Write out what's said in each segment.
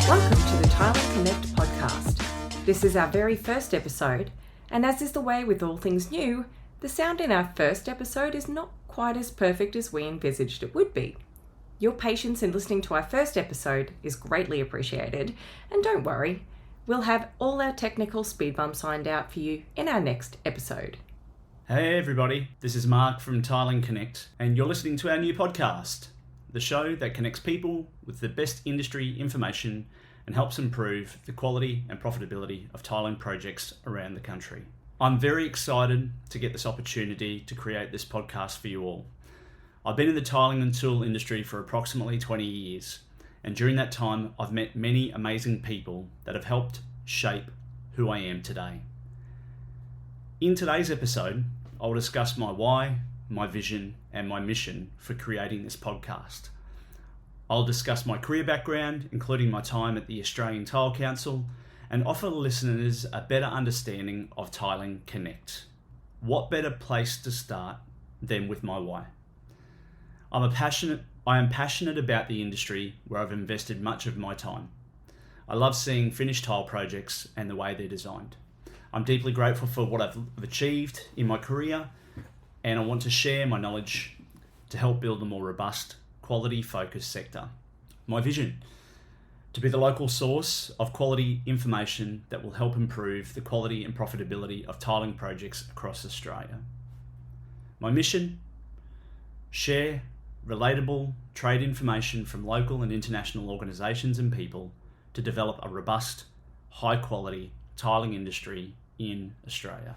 Welcome to the Thailand Connect podcast. This is our very first episode, and as is the way with all things new, the sound in our first episode is not quite as perfect as we envisaged it would be. Your patience in listening to our first episode is greatly appreciated, and don't worry, we'll have all our technical speed bumps ironed out for you in our next episode. Hey everybody, this is Mark from Thailand Connect, and you're listening to our new podcast, the show that connects people with the best industry information and helps improve the quality and profitability of Thailand projects around the country. I'm very excited to get this opportunity to create this podcast for you all. I've been in the tiling and tool industry for approximately 20 years, and during that time I've met many amazing people that have helped shape who I am today. In today's episode, I'll discuss my why, my vision, and my mission for creating this podcast. I'll discuss my career background, including my time at the Australian Tile Council, and offer listeners a better understanding of Thailand Connect. What better place to start than with my why? I am passionate about the industry where I've invested much of my time. I love seeing finished tile projects and the way they're designed. I'm deeply grateful for what I've achieved in my career, and I want to share my knowledge to help build a more robust, quality-focused sector. My vision: to be the local source of quality information that will help improve the quality and profitability of tiling projects across Australia. My mission: share relatable trade information from local and international organisations and people to develop a robust, high-quality tiling industry in Australia.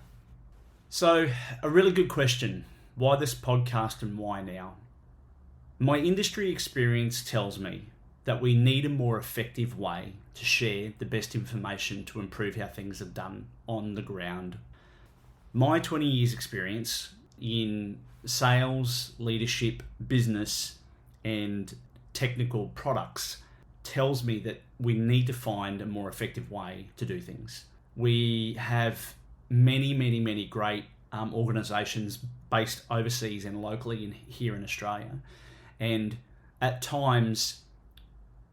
So, a really good question. Why this podcast and why now? My industry experience tells me that we need a more effective way to share the best information to improve how things are done on the ground. My 20 years experience in sales, leadership, business, and technical products tells me that we need to find a more effective way to do things. We have many great organisations based overseas and locally here in Australia. And at times,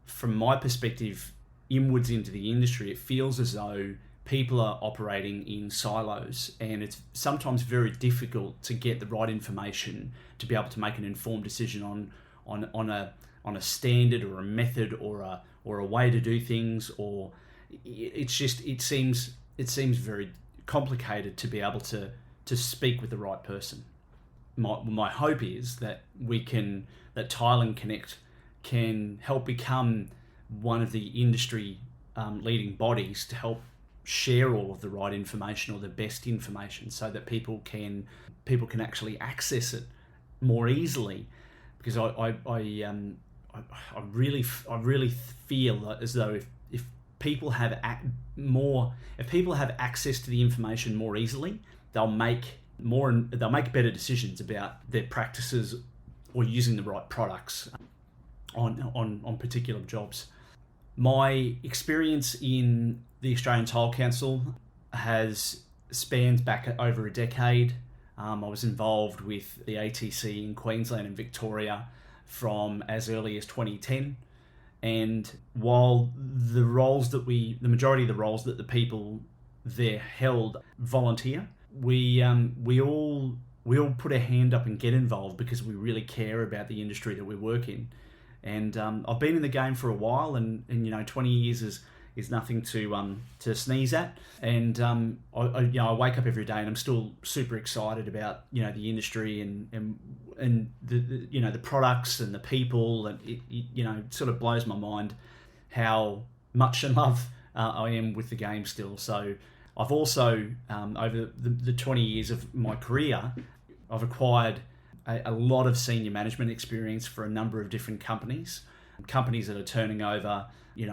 from my perspective, inwards into the industry, it feels as though people are operating in silos, and it's sometimes very difficult to get the right information to be able to make an informed decision on a standard or a method or a way to do things. Or it seems very complicated to be able to speak with the right person. My hope is that that Thailand Connect can help become one of the industry leading bodies to help share all of the right information or the best information, so that people can actually access it more easily. Because I really feel as though if people have access to the information more easily, they'll make better decisions about their practices or using the right products on particular jobs. My experience in the Australian Tile Council has spanned back over a decade. I was involved with the ATC in Queensland and Victoria from as early as 2010. And while the majority of the roles that the people there held volunteer, we all put our hand up and get involved because we really care about the industry that we work in. And I've been in the game for a while, and 20 years is nothing to sneeze at. And I wake up every day and I'm still super excited about the industry and the products and the people, and it sort of blows my mind how much in love I am with the game still. So I've also over the 20 years of my career, I've acquired a lot of senior management experience for a number of different companies that are turning over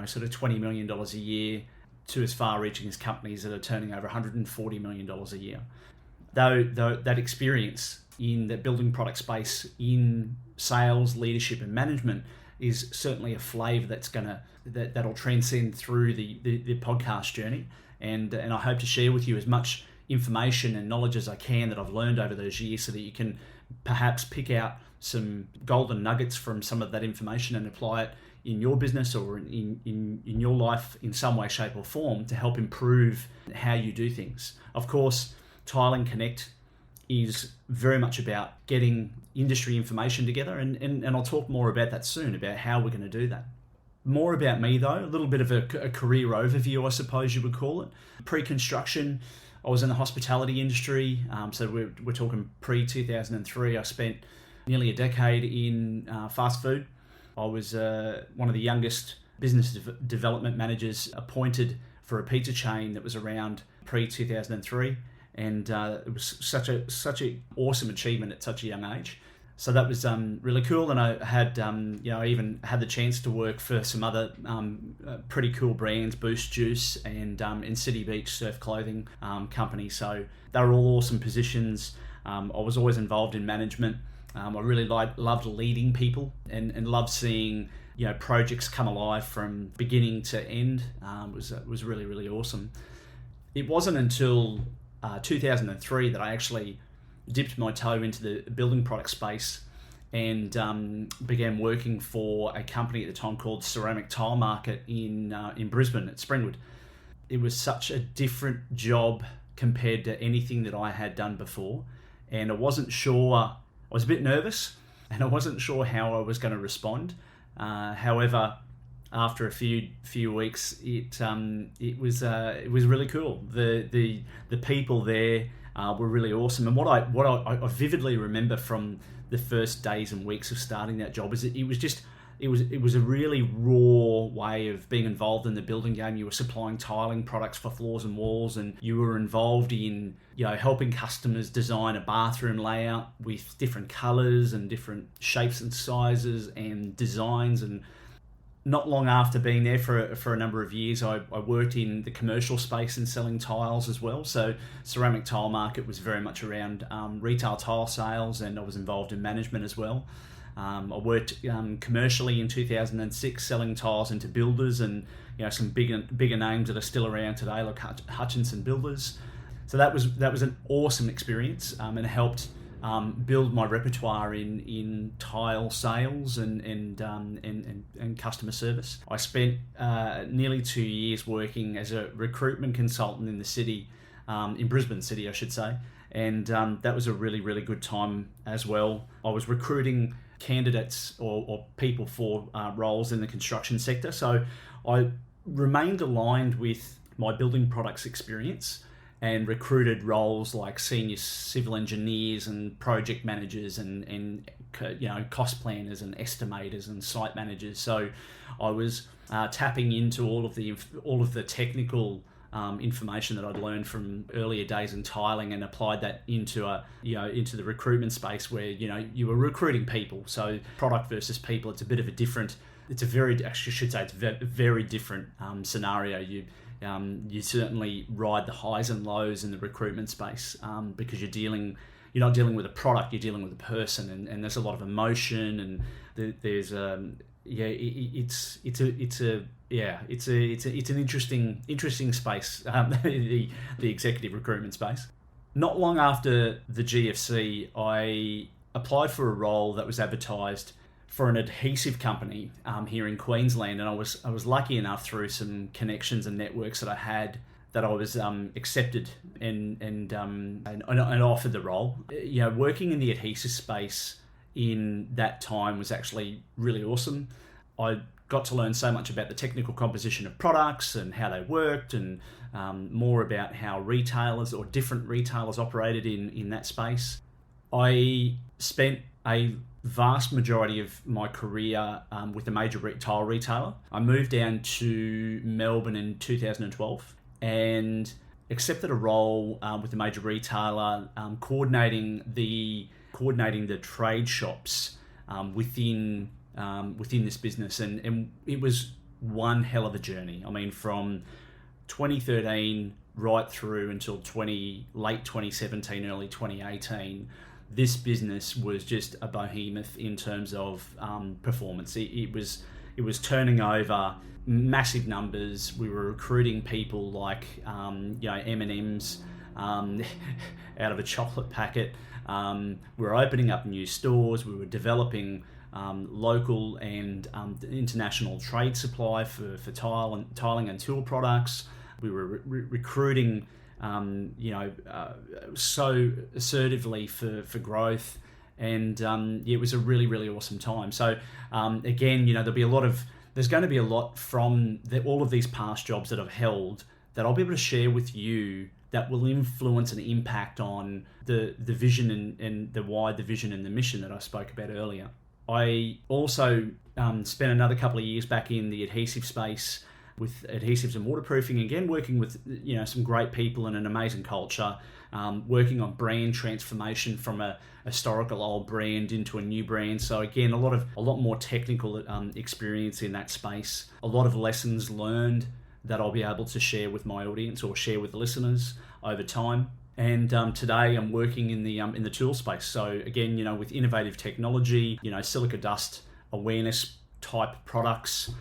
sort of $20 million a year, to as far reaching as companies that are turning over $140 million a year. Though that experience in the building product space in sales, leadership and management is certainly a flavour that'll transcend through the podcast journey, and I hope to share with you as much information and knowledge as I can that I've learned over those years, so that you can perhaps pick out some golden nuggets from some of that information and apply it in your business or in your life in some way, shape or form to help improve how you do things. Of course, Tiling Connect is very much about getting industry information together, and I'll talk more about that soon, about how we're going to do that. More about me though, a little bit of a career overview, I suppose you would call it. Pre-construction, I was in the hospitality industry, so we're talking pre-2003. I spent nearly a decade in fast food. I was one of the youngest business development managers appointed for a pizza chain that was around pre-2003, and it was such an awesome achievement at such a young age. So that was really cool, and I had I even had the chance to work for some other pretty cool brands, Boost Juice and City Beach Surf Clothing company. So they were all awesome positions. I was always involved in management. I really loved leading people and loved seeing projects come alive from beginning to end. It was really, really awesome. It wasn't until 2003 that I actually dipped my toe into the building product space and began working for a company at the time called Ceramic Tile Market in Brisbane at Springwood. It was such a different job compared to anything that I had done before, and I wasn't sure. I was a bit nervous, and I wasn't sure how I was going to respond. However, after a few weeks, it was really cool. The people there were really awesome, and what I vividly remember from the first days and weeks of starting that job is that it was a really raw way of being involved in the building game. You were supplying tiling products for floors and walls, and you were involved in helping customers design a bathroom layout with different colours and different shapes and sizes and designs. And not long after being there for a number of years, I worked in the commercial space and selling tiles as well. So Ceramic Tile Market was very much around retail tile sales, and I was involved in management as well. I worked commercially in 2006 selling tiles into builders and some bigger names that are still around today, like Hutchinson Builders. So that was an awesome experience, and it helped build my repertoire in tile sales and customer service. I spent nearly 2 years working as a recruitment consultant in the city, in Brisbane City, I should say, and that was a really, really good time as well. I was recruiting candidates or people for roles in the construction sector, so I remained aligned with my building products experience and recruited roles like senior civil engineers and project managers and cost planners and estimators and site managers. So I was tapping into all of the technical information that I'd learned from earlier days in tiling and applied that into the recruitment space where you were recruiting people. So product versus people, it's a very different scenario. You certainly ride the highs and lows in the recruitment space because you're not dealing with a product, you're dealing with a person, and there's a lot of emotion, and there's it's an interesting space, the executive recruitment space. Not long after the GFC, I applied for a role that was advertised for an adhesive company here in Queensland, and I was lucky enough through some connections and networks that I had that I was accepted and offered the role. Working in the adhesive space in that time was actually really awesome. I got to learn so much about the technical composition of products and how they worked, and more about how retailers or different retailers operated in that space. I spent a vast majority of my career with a major tile retailer. I moved down to Melbourne in 2012 and accepted a role with a major retailer, coordinating the trade shops within this business, and it was one hell of a journey. I mean, from 2013 right through until late 2017, early 2018. This business was just a behemoth in terms of performance. It was turning over massive numbers. We were recruiting people like M&Ms out of a chocolate packet. We were opening up new stores. We were developing local and international trade supply for tiling and tool products. We were recruiting, so assertively for growth, and it was a really, really awesome time. So again, there's going to be a lot from all of these past jobs that I've held that I'll be able to share with you that will influence and impact on the vision and the why, the vision and the mission that I spoke about earlier. I also spent another couple of years back in the adhesive space with adhesives and waterproofing, again working with some great people and an amazing culture, working on brand transformation from a historical old brand into a new brand. So again, a lot more technical experience in that space, a lot of lessons learned that I'll be able to share with my audience or share with the listeners over time. And today I'm working in the tool space. So again, with innovative technology, silica dust awareness type products,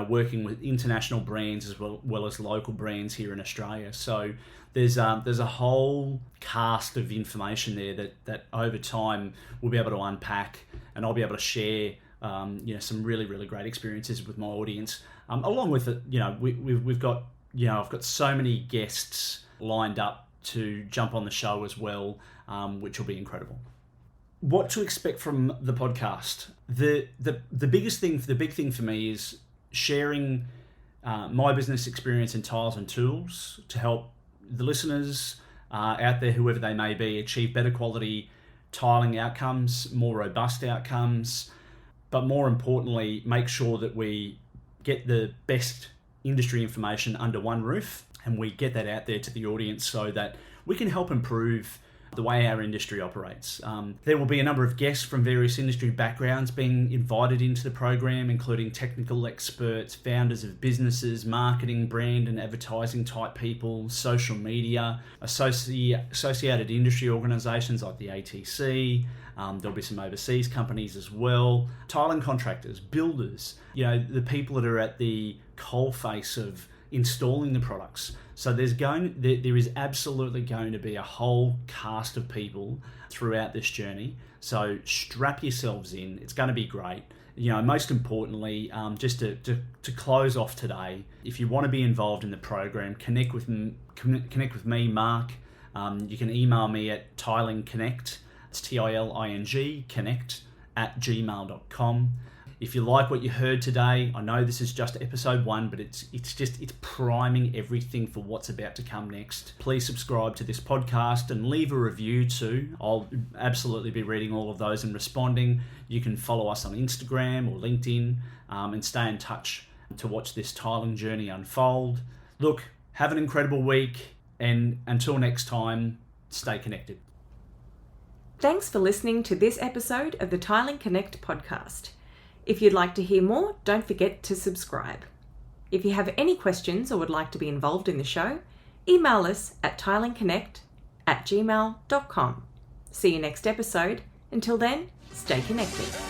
working with international brands as well as local brands here in Australia. So there's a whole cast of information there that over time we'll be able to unpack, and I'll be able to share some really, really great experiences with my audience. Along with it, we've got I've got so many guests lined up to jump on the show as well, which will be incredible. What to expect from the podcast? The big thing for me is sharing my business experience in tiles and tools to help the listeners out there, whoever they may be, achieve better quality tiling outcomes, more robust outcomes, but more importantly, make sure that we get the best industry information under one roof and we get that out there to the audience so that we can help improve the way our industry operates. There will be a number of guests from various industry backgrounds being invited into the program, including technical experts, founders of businesses, marketing, brand and advertising type people, social media, associated industry organisations like the ATC. There'll be some overseas companies as well, tiling contractors, builders, the people that are at the coalface of installing the products. So there is absolutely going to be a whole cast of people throughout this journey. So strap yourselves in. It's going to be great. Most importantly, just to close off today, if you want to be involved in the program, connect with me, Mark. You can email me at tilingconnect. It's TILING connect @gmail.com. If you like what you heard today, I know this is just episode 1, but it's priming everything for what's about to come next. Please subscribe to this podcast and leave a review too. I'll absolutely be reading all of those and responding. You can follow us on Instagram or LinkedIn and stay in touch to watch this tiling journey unfold. Look, have an incredible week, and until next time, stay connected. Thanks for listening to this episode of the Tiling Connect podcast. If you'd like to hear more, don't forget to subscribe. If you have any questions or would like to be involved in the show, email us at tilingconnect@gmail.com. See you next episode. Until then, stay connected.